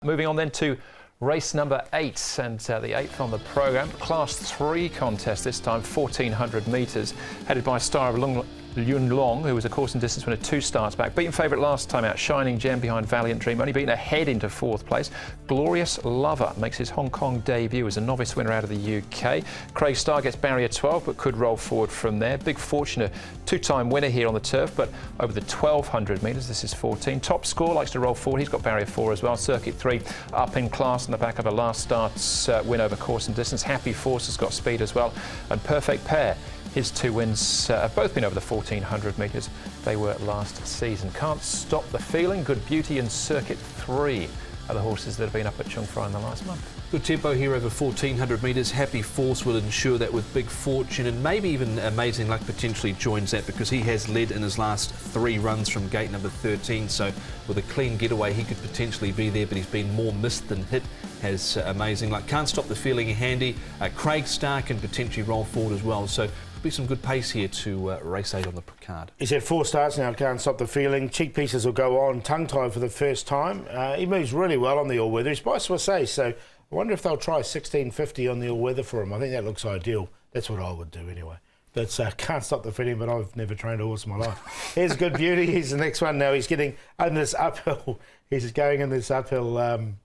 Moving on then to race number 8 and the 8th on the programme. Class 3 contest this time, 1400 metres, headed by star of Yun Long, who was a course and distance winner 2 starts back. Beaten favourite last time out, Shining Gem behind Valiant Dream, only beaten ahead into 4th place. Glorious Lover makes his Hong Kong debut as a novice winner out of the UK. Craig Starr gets barrier 12 but could roll forward from there. Big Fortune, a 2-time winner here on the turf, but over the 1200 metres, this is 14. Top Score likes to roll forward, he's got barrier 4 as well. Circuit 3 up in class on the back of a last start's win over course and distance. Happy Force has got speed as well, and Perfect Pair, his 2 wins have both been over the 1400 metres. They were last season. Can't Stop the Feeling, Good Beauty and Circuit 3 are the horses that have been up at Chung Fry in the last month. Good tempo here over 1400 metres. Happy Force will ensure that with Big Fortune, and maybe even Amazing Luck potentially joins that, because he has led in his last 3 runs from gate number 13. So with a clean getaway, he could potentially be there, but he's been more missed than hit, has Amazing Luck. Can't Stop the Feeling handy. Craig Starr can potentially roll forward as well. So be some good pace here to race 8 on the card. He's had 4 starts now, Can't Stop the Feeling. Cheek Pieces will go on, tongue-tied for the first time. He moves really well on the all-weather. He's by Swiss Ace, so I wonder if they'll try 1650 on the all-weather for him. I think that looks ideal. That's what I would do anyway. But Can't Stop the Feeling, but I've never trained a horse in my life. Here's Good Beauty. He's the next one now. He's getting in this uphill. He's going in this uphill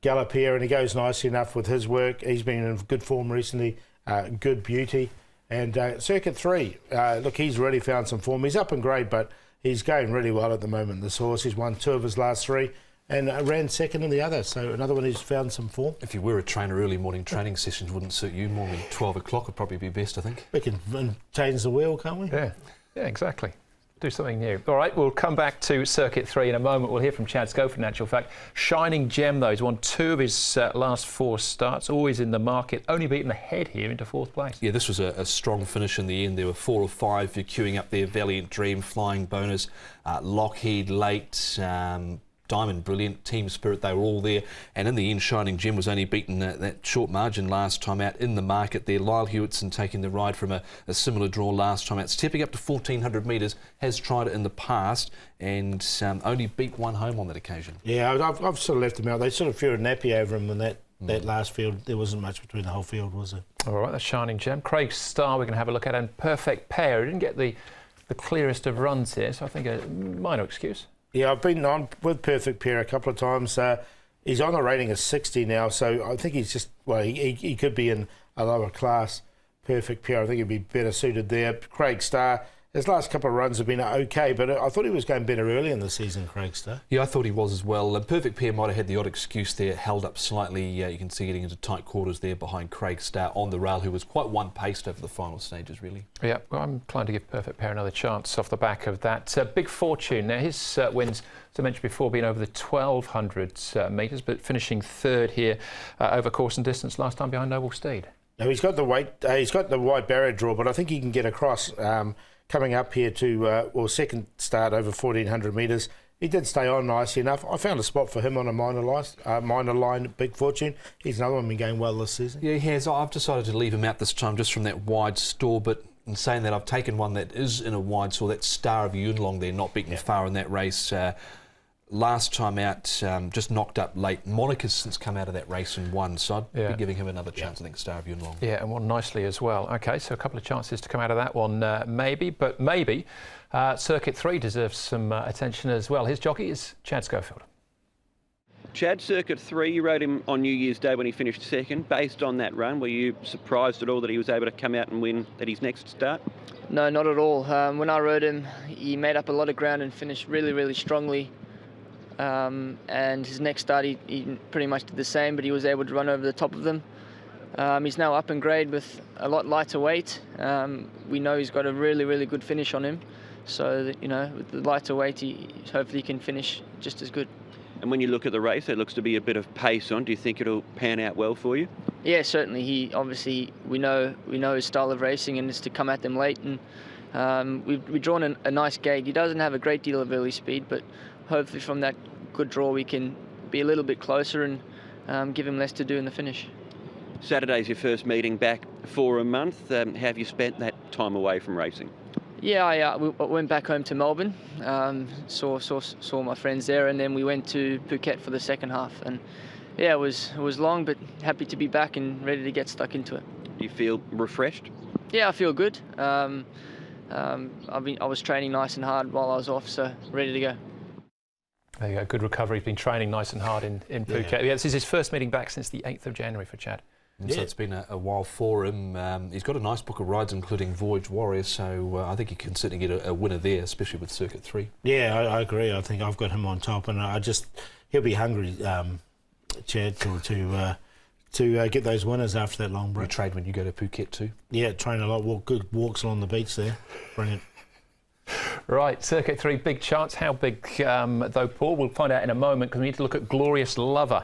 gallop here, and he goes nicely enough with his work. He's been in good form recently. Good Beauty. And Circuit 3, look, he's really found some form. He's up in grade, but he's going really well at the moment, this horse. He's won 2 of his last 3 and ran second in the other. So another one who's found some form. If you were a trainer, early morning training sessions wouldn't suit you. Morning 12 o'clock would probably be best, I think. We can change the wheel, can't we? Yeah, exactly. Do something new. All right, we'll come back to Circuit 3 in a moment. We'll hear from Chad Schofield, in actual fact. Shining Gem, though, he's won 2 of his last 4 starts, always in the market, only beaten ahead here into 4th place. Yeah, this was a strong finish in the end. There were 4 or 5 you're queuing up there. Valiant Dream, Flying Bonus, Lockheed Late, Diamond Brilliant, Team Spirit, they were all there. And in the end, Shining Gem was only beaten that short margin last time out in the market there. Lyle Hewitson taking the ride from a similar draw last time out. Stepping up to 1400 metres, has tried it in the past and only beat 1 home on that occasion. Yeah, I've sort of left him out. They sort of threw a nappy over him in that last field. There wasn't much between the whole field, was there? All right, that's Shining Gem. Craig Starr we're going to have a look at, and Perfect Pair. He didn't get the clearest of runs here, so I think a minor excuse. Yeah, I've been on with Perfect Pair a couple of times. He's on a rating of 60 now, so I think he's just, well, he could be in a lower class. Perfect Pair, I think he'd be better suited there. Craig Starr, his last couple of runs have been okay, but I thought he was going better early in the season, Craig Starr. Yeah, I thought he was as well. Perfect Pair might have had the odd excuse there, held up slightly. You can see getting into tight quarters there behind Craig Starr on the rail, who was quite one-paced over the final stages, really. Yeah, well, I'm inclined to give Perfect Pair another chance off the back of that. Big Fortune, now his wins, as I mentioned before, been over the 1200 metres, but finishing 3rd here over course and distance last time behind Noble Steed. Now he's got the weight, he's got the wide barrier draw, but I think he can get across. Coming up here to, second start over 1400 metres. He did stay on nicely enough. I found a spot for him on a minor line, Big Fortune. He's another one been going well this season. Yeah, he has. I've decided to leave him out this time just from that wide store, but in saying that, I've taken one that is in a wide store, that Star of Yun Long there, not beaten far in that race. Last time out, just knocked up late. Monica's since come out of that race and won, so I'd be giving him another chance, I think, Star of Yun Long. Yeah, and won nicely as well. OK, so a couple of chances to come out of that one, maybe, but maybe Circuit 3 deserves some attention as well. His jockey is Chad Schofield. Chad, Circuit 3, you rode him on New Year's Day when he finished 2nd. Based on that run, were you surprised at all that he was able to come out and win at his next start? No, not at all. When I rode him, he made up a lot of ground and finished really, really strongly. And his next start he pretty much did the same, but he was able to run over the top of them. He's now up in grade with a lot lighter weight. We know he's got a really, really good finish on him, so that, with the lighter weight hopefully he can finish just as good. And when you look at the race, there looks to be a bit of pace on. Do you think it'll pan out well for you? Yeah, certainly. We know his style of racing, and it's to come at them late, and we've drawn a nice gate. He doesn't have a great deal of early speed, but hopefully from that good draw we can be a little bit closer and give him less to do in the finish. Saturday's your first meeting back for a month. How have you spent that time away from racing? Yeah, I went back home to Melbourne, saw my friends there, and then we went to Phuket for the second half. And yeah, it was long, but happy to be back and ready to get stuck into it. Do you feel refreshed? Yeah, I feel good. I was training nice and hard while I was off, so ready to go. There you go, good recovery. He's been training nice and hard in Phuket. Yeah, this is his first meeting back since the 8th of January for Chad. And so it's been a while for him. He's got a nice book of rides, including Voyage Warrior, so I think he can certainly get a winner there, especially with Circuit 3. Yeah, I agree. I think I've got him on top, and he'll be hungry, Chad, to get those winners after that long break. You trade when you go to Phuket too? Yeah, train a lot, good walks along the beach there. Brilliant. Right, Circuit 3, big chance. How big, though, Paul? We'll find out in a moment, because we need to look at Glorious Lover,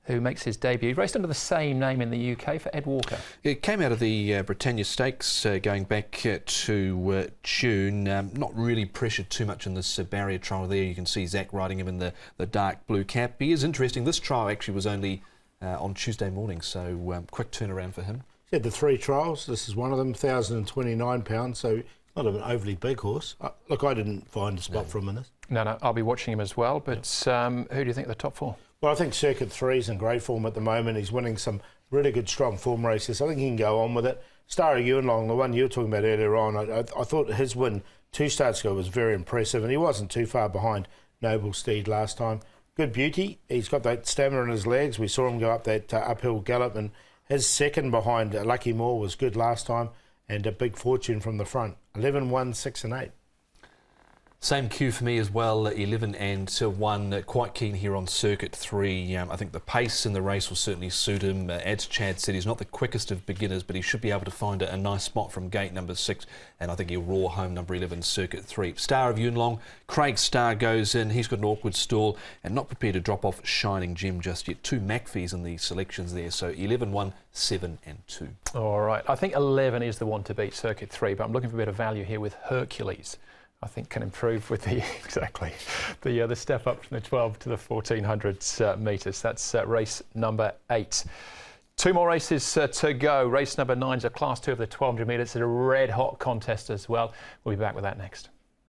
who makes his debut. He raced under the same name in the UK for Ed Walker. It came out of the Britannia Stakes going back to June. Not really pressured too much in this barrier trial there. You can see Zach riding him in the dark blue cap. He is interesting. This trial actually was only on Tuesday morning, so quick turnaround for him. He had the 3 trials. This is one of them, £1,029, so not an overly big horse. Look, I didn't find a spot for him in this. No, I'll be watching him as well, but who do you think are the top 4? Well, I think Circuit 3 is in great form at the moment. He's winning some really good, strong form races. I think he can go on with it. Star of Yunlong, the one you were talking about earlier on, I thought his win 2 starts ago was very impressive, and he wasn't too far behind Noble Steed last time. Good beauty. He's got that stamina in his legs. We saw him go up that uphill gallop, and his second behind Lucky Moore was good last time, and a big fortune from the front. 11, 1, 6 and 8. Same cue for me as well, 11 and 1. Quite keen here on Circuit 3. I think the pace in the race will certainly suit him. As Chad said, he's not the quickest of beginners, but he should be able to find a nice spot from gate number 6, and I think he'll roar home number 11, Circuit 3. Star of Yunlong, Craig Starr goes in. He's got an awkward stall and not prepared to drop off Shining Gem just yet. 2 McPhees in the selections there, so 11, 1, 7 and 2. All right, I think 11 is the one to beat Circuit 3, but I'm looking for a bit of value here with Hercules. I think can improve with the the step up from the 12 to the 1400 metres. That's race number 8. 2 more races to go. Race number 9 is a Class 2 of the 1200 metres. It's a red hot contest as well. We'll be back with that next.